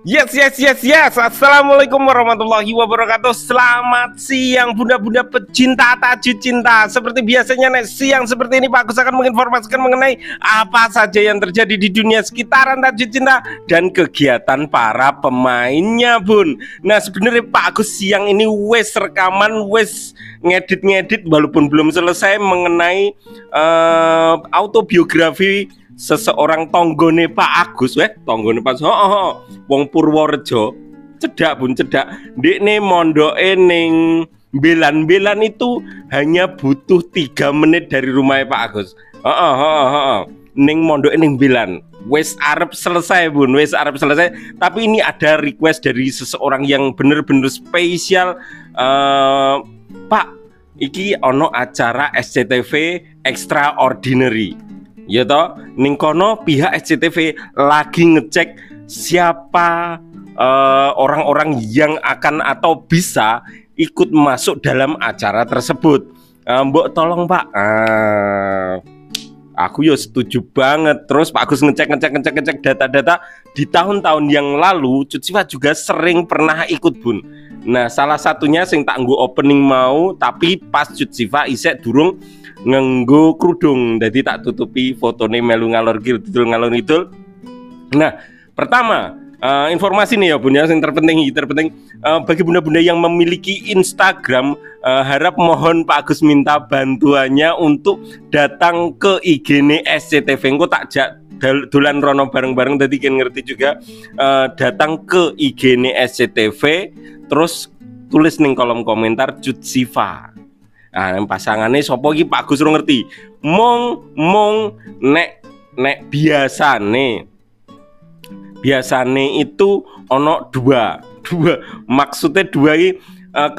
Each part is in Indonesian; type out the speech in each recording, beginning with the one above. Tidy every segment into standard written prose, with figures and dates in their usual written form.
Yes, yes, yes, yes. Assalamualaikum warahmatullahi wabarakatuh. Selamat siang bunda-bunda pecinta tajud cinta. Seperti biasanya nih, siang seperti ini Pak Agus akan menginformasikan mengenai apa saja yang terjadi di dunia sekitaran tajud cinta dan kegiatan para pemainnya, Bun. Nah, sebenarnya Pak Agus siang ini wes rekaman, wes ngedit-ngedit walaupun belum selesai mengenai autobiografi seseorang tonggone Pak Agus, tonggone Pak wong Purworejo, cedak Bun, cedak. Ndekne mondoke ning Belan-Belan itu hanya butuh 3 menit dari rumahnya Pak Agus. Ning mondoke ning Belan. Wes arep selesai Bun, wes arep selesai. Tapi ini ada request dari seseorang yang bener-bener spesial. Pak, iki ono acara SCTV Extraordinary. Ya toh, ning kono pihak SCTV lagi ngecek siapa orang-orang yang akan atau bisa ikut masuk dalam acara tersebut. Mbok tolong Pak. Aku ya setuju banget. Terus Pak Agus ngecek data-data di tahun-tahun yang lalu Cut Siva juga sering pernah ikut Bun. Nah, salah satunya sing tak nggo opening mau, tapi pas Cut Siva isek durung nganggo kerudung, jadi tak tutupi fotone melu ngalor ngidul. Nah, pertama informasi nih ya Bun ya, yang terpenting bagi bunda-bunda yang memiliki Instagram, harap mohon Pak Agus minta bantuannya untuk datang ke IG-ne SCTV. Engko tak jak dolan rono bareng-bareng, tadi kan ngerti juga. Datang ke IG-ne SCTV, terus tulis ning kolom komentar Cut Siva. Nah, pasangannya sopo iki Pak Gus ora ngerti. Mong nek biasane itu ono dua. Maksudnya dua ini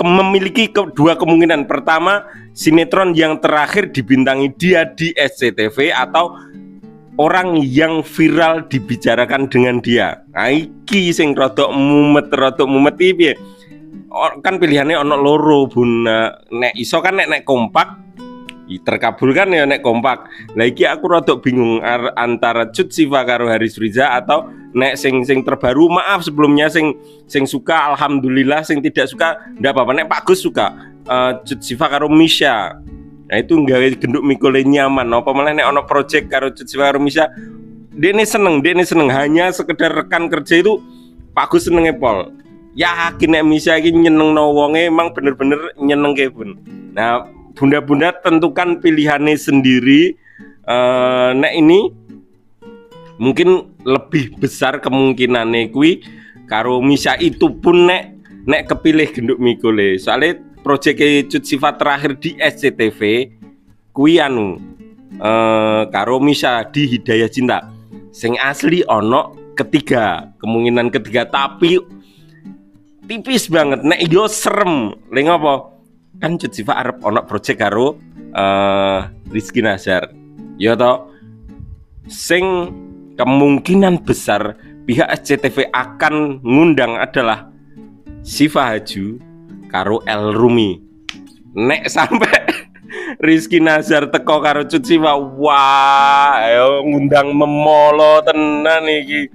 memiliki dua kemungkinan. Pertama, sinetron yang terakhir dibintangi dia di SCTV atau orang yang viral dibicarakan dengan dia. Nah, iki sing rodok mumet iki. Kan pilihannya ono loro Bun. Nek iso kan nek kompak terkabulkan ya nek kompak. Lah iki aku rada bingung antara Cut Siva karo Haris Riza atau nek sing terbaru. Maaf sebelumnya sing suka alhamdulillah, sing tidak suka ndak apa-apa. Nek Pak Gus suka Cut Siva karo Misha. Nah itu nggawe genduk mikule nyaman. Apa malah nek ono project karo Cut Siva karo Misha, dene seneng hanya sekedar rekan kerja itu Pak Gus senenge pol. Yakin nek Misha iki nyenengno wonge, emang bener-bener nyenengke Bun. Nah, bunda-bunda tentukan pilihannya sendiri. Nek ini mungkin lebih besar kemungkinannya kui karo Misha itu pun nek kepilih genduk mikule. Soalnya proyek Cut Siva terakhir di SCTV kui karo Misha di Hidayah Cinta. Sing asli ono kemungkinan ketiga, tapi tipis banget. Nek yo serem. Lha ngopo? Kan Cut Siva arep ono project karo Rizky Nazar. Ya toh. Sing kemungkinan besar pihak SCTV akan ngundang adalah Siva Haju karo El Rumi. Nek sampai Rizky Nazar teko karo Cut Siva, wah, ayo ngundang memolo tenan iki.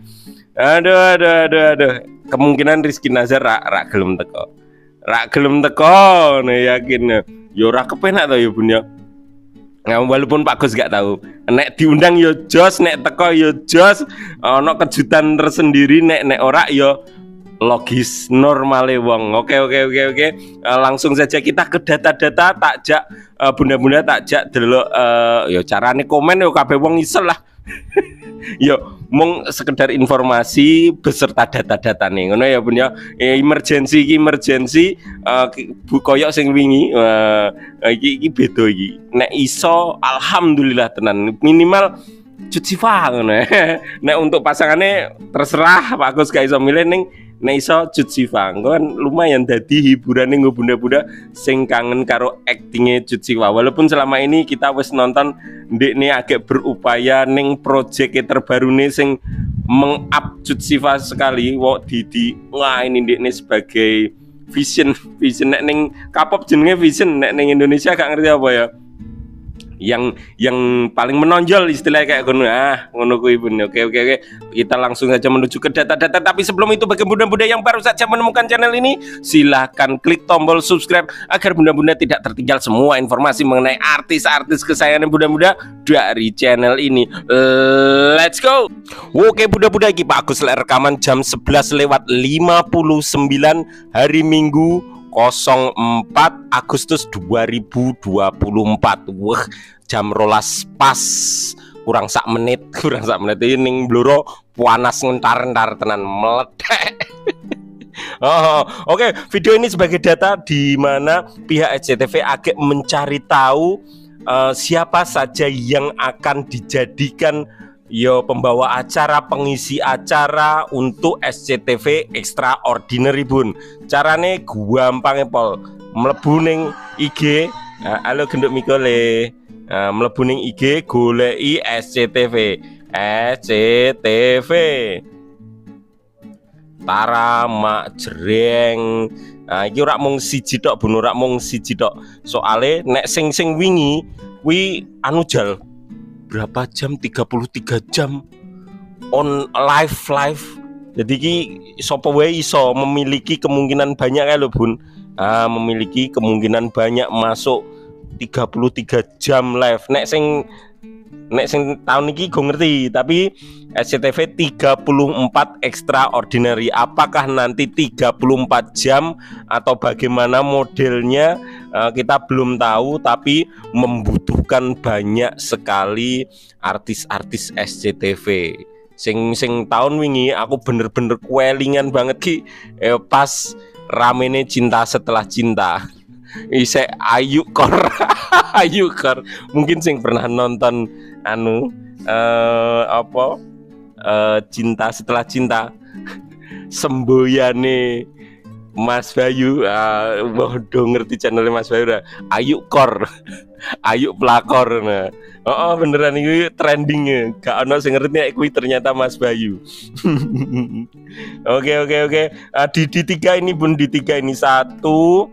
Aduh. Kemungkinan Rizky Nazar rak gelem teko, nih yakin. Yo ora kepenak to ya Bun ya. Nah, walaupun Pak Gus gak tahu. Nek diundang yo jos, nek teko yo jos, ono kejutan tersendiri. Nek ora yo logis normale wong. Oke. Langsung saja kita ke data-data. Takjak bunda-bunda takjak delok yo carane komen yo kabeh wong isel lah. Yo mung sekedar informasi beserta data-data nih ngono ya Bun ya. Emergency koyok sing wingi iki beda iki. Nek iso alhamdulillah tenan, minimal Cut Siva ngono. Nek untuk pasangannya terserah Pak Agus gak iso milih, ning nek iso Cut Siva kan lumayan dadi hiburan ning bunda-bunda sing kangen karo aktingnya Cut Siva. Walaupun selama ini kita wis nonton ndekne agak berupaya ning project terbaru nih sing meng-up Cut Siva sekali. Wah ini ndekne sebagai Vision nek ning K-pop jenenge Vision, nek ning Indonesia gak ngerti apa ya. yang paling menonjol istilahnya kayak ngono. Ngono kuwi Bun. Oke. Kita langsung saja menuju ke data-data, tapi sebelum itu bagi bunda-bunda yang baru saja menemukan channel ini, silahkan klik tombol subscribe agar bunda-bunda tidak tertinggal semua informasi mengenai artis-artis kesayangan bunda-bunda dari channel ini. Let's go. Oke bunda-bunda, iki Pak Agus rekaman jam 11:59 hari Minggu 04 Agustus 2024. Wah, jam rolas pas kurang sak menit ini bluro panas ngentar-entar tenan meledak. Oke, video ini sebagai data di mana pihak SCTV agak mencari tahu siapa saja yang akan dijadikan pembawa acara, pengisi acara untuk SCTV Extraordinary Bun. Carane gampang pol, mlebu ning IG, halo genduk mikole, mlebu ning IG goleki SCTV Tara Mak Jreng. Iki ora mung siji tok Bun, ora mung siji tok. Soale nek sing wingi kuwi anu jal berapa jam, 33 jam on live. Jadi ki sapa wae iso memiliki kemungkinan banyak lho Bun. Memiliki kemungkinan banyak masuk 33 jam live. Nek sing tahun ini gue ngerti, tapi SCTV 34 Extraordinary, apakah nanti 34 jam atau bagaimana modelnya, kita belum tahu, tapi membutuhkan banyak sekali artis-artis SCTV. Sing tahun wingi aku bener-bener kuelingan banget ki, pas ramene Cinta Setelah Cinta. Isek Ayu Kor. Ayu Kor mungkin sing pernah nonton Cinta Setelah Cinta, semboyane Mas Bayu. Bodoh ngerti channelnya Mas Bayu. Ayu Kor. Ayu Pelakor. Nah, beneran ini trendingnya. Gak ono sing ngerti kuwi ternyata Mas Bayu. Oke. Di tiga ini Bun, di tiga ini satu.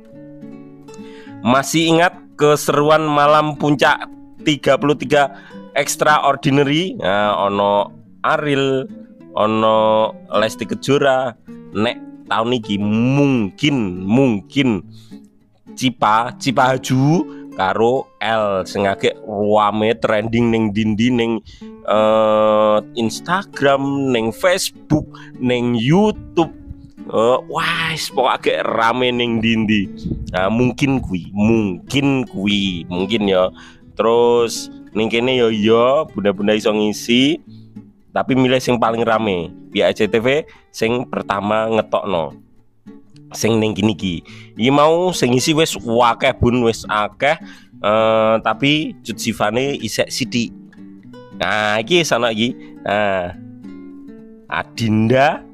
Masih ingat keseruan malam puncak 33 Extraordinary? Ono Ariel, ono Lesti Kejora. Nek tahun ini mungkin Cipa Haju karo L sing agek rame trending ning dindi, ning Instagram, ning Facebook, ning YouTube. Wah, pokoknya rame ning dindi. Mungkin ya. Terus ning kene yo bunda-bunda iso ngisi, tapi milih sing paling rame. Pihak SCTV sing pertama ngetokno. Sing ning kene iki. Iki mau sing ngisi wis akeh Bun, wis akeh. Tapi Cut Sifane isek sithik. Iki sana iki. Adinda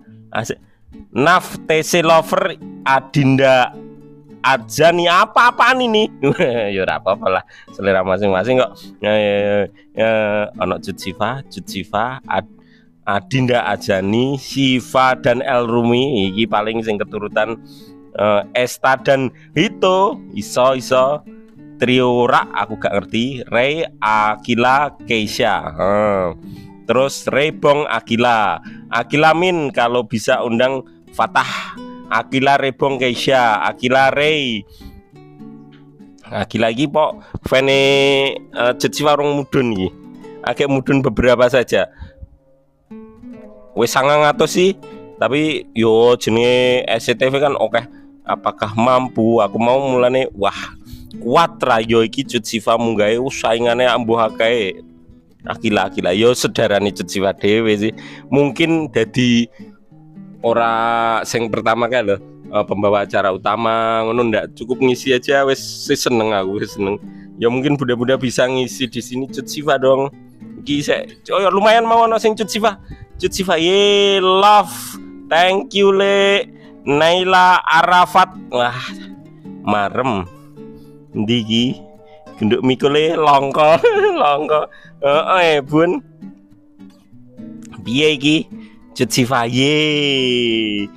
Naf TC Lover, Adinda Adzani, apa-apaan ini? Ya ora apa-apa lah, selera masing-masing kok. Ono Cut Sifa, Adinda Adzani, Siva dan El Rumi. Iki paling sing keturutan Esta dan Hito. Iso trio rak aku gak ngerti. Ray, Akila, Keisha. Terus Rebong, Akila Min, kalau bisa undang Fatah. Akila, Rebong, Keisha, Akila, Ray. Akila lagi pok fane Jetsi warung mudun iki. Agak mudun beberapa saja. Wes 900 sih, tapi yo jenenge SCTV kan oke. Apakah mampu? Aku mau mulane wah kuat ra yo iki Cut Siva munggahe saingane ambuh akeh. Akila yo sedarane Cut Siva dhewe sih. Mungkin dadi ora sing pertama kae lho, pembawa acara utama ngono, ndak cukup ngisi aja wis seneng aku, wis seneng. Ya mungkin budak-budak bisa ngisi di sini Cut Siva dong. Iki lumayan mau ono sing Cut Siva. Cut Siva ye love. Thank you Le. Naila Arafat. Wah, marem. Endi iki? Genduk mikule longko. Bun. Piye iki? Cut Siva ye.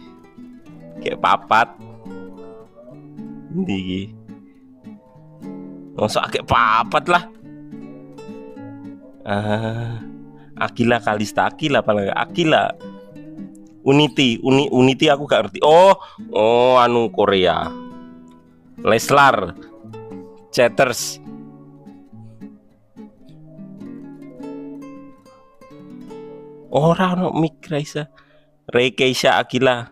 Kayak papat. Endi iki? Mosok kayak papat lah. Akila Kalista, Akila paling Akila. Unity aku gak ngerti. Oh anu Korea. Leslar, Chatters. Ora ono Mik Raisa. Rekeisha Akila.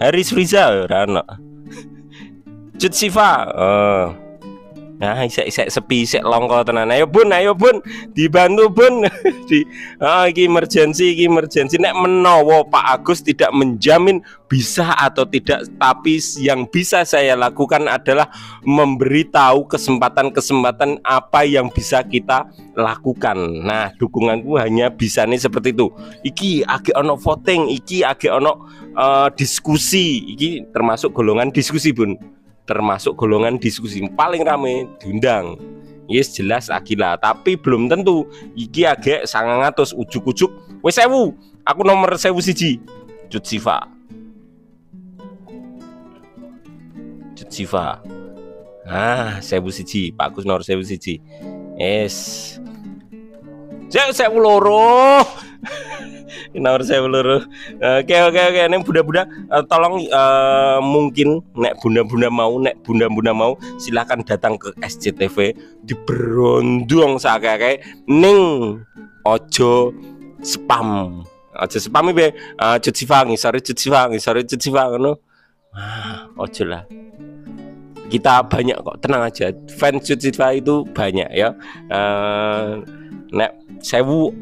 Haris Riza ora ono. Cut Siva. Nah, isek sepi, isek longko tenan. Ayo bun, dibantu bun. Iki emergency. Nek menawa Pak Agus tidak menjamin bisa atau tidak, tapi yang bisa saya lakukan adalah memberitahu kesempatan apa yang bisa kita lakukan. Nah, dukunganku hanya bisa nih seperti itu. Iki agak ono voting, iki agak ono diskusi. Iki termasuk golongan diskusi bun. Termasuk golongan diskusi paling rame diundang. Yes jelas Akila, tapi belum tentu. Iki agak 900 ujuk-ujuk. Wes 1000. Aku nomor 1001. Cut Siva. Ah, 1001. Pak Agus nomor 1001. Yes. Saya loro. Nomor 10 Oke. Nek bunda-bunda tolong mungkin nek bunda-bunda mau silahkan datang ke SCTV diberondong sakake ning ojo spam. Aja spam iki Cut Siva ngisore ngono. Ojo lah. Kita banyak kok, tenang aja. Fans Cut Siva itu banyak ya. Nek 1000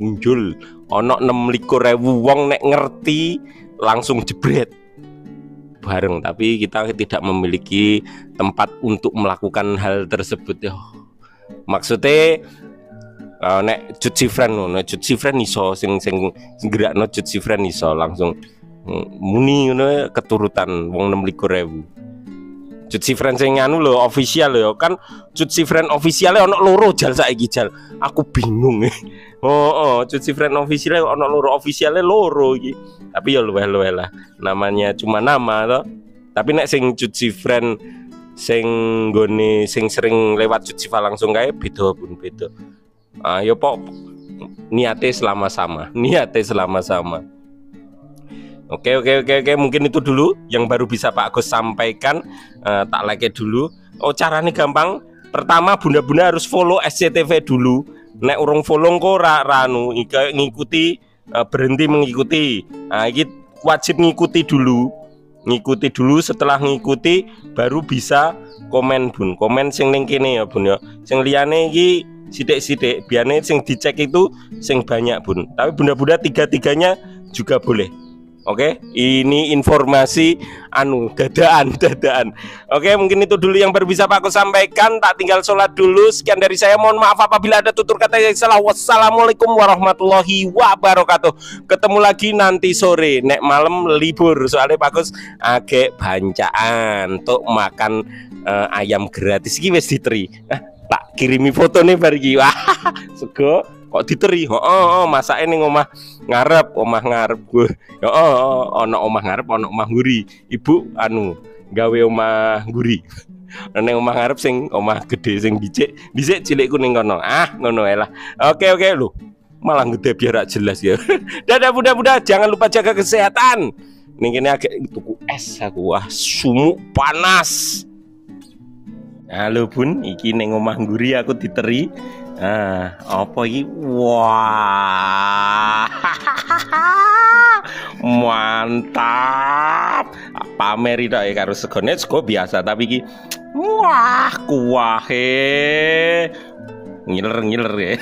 punjul ono 26.000 wong nek ngerti langsung jebret bareng, tapi kita tidak memiliki tempat untuk melakukan hal tersebut ya. Maksudnya nek Cut Siva iso sing gerakno Cut Siva iso langsung muni ngono keturutan wong 26.000. Cut Siva sing anu lho official lho kan. Cut Siva officialnya ono loro jal saiki jal. Aku bingung. Cut Siva officialnya ono loro, officialnya loro iki. Tapi ya luweh lah. Namanya cuma nama toh. Tapi nek sing Cut Siva sing nggone sing sering lewat Cut Siva langsung kae beda pun beda. Ya pok niate selama sama. Oke, mungkin itu dulu yang baru bisa Pak Agus sampaikan. Tak like dulu. Caranya gampang. Pertama, bunda-bunda harus follow SCTV dulu. Nek urung follow kok ranu ngikuti, berhenti mengikuti. Ini wajib ngikuti dulu. Setelah ngikuti baru bisa komen bun. Komen sing ning kene ya bun ya. Sing liyane iki sithik-sithik, biasanya sing dicek itu sing banyak bun. Tapi bunda-bunda tiga-tiganya juga boleh. Oke, ini informasi dadaan. Oke, mungkin itu dulu yang baru bisa Pak Agus sampaikan. Tak tinggal sholat dulu. Sekian dari saya. Mohon maaf apabila ada tutur kata yang salah. Wassalamualaikum warahmatullahi wabarakatuh. Ketemu lagi nanti sore. Nek malam libur. Soalnya Pak Agus agak bancaan untuk makan ayam gratis. Iki wis diteri. Tak kirimi foto nih bariki. Wah, sego kok diteri. Masake ning omah ngarep gue. Ono omah ngarep, ono omah nguri. Ibu gawe omah nguri. Neng omah ngarep sing omah gede sing dhisik cilikku ning kono. Ngono ae lah. Oke lho. Malah gede biar jelas ya. Dadah bunda-bunda, jangan lupa jaga kesehatan. Ning kene agak tuku es aku. Wah, sumuk panas. Halo bun, iki ning omah nguri aku diteri. Apa iki? Wah. Mantap. Pameri tok ya karo segone sego biasa tapi iki wah kuahe ngiler ya.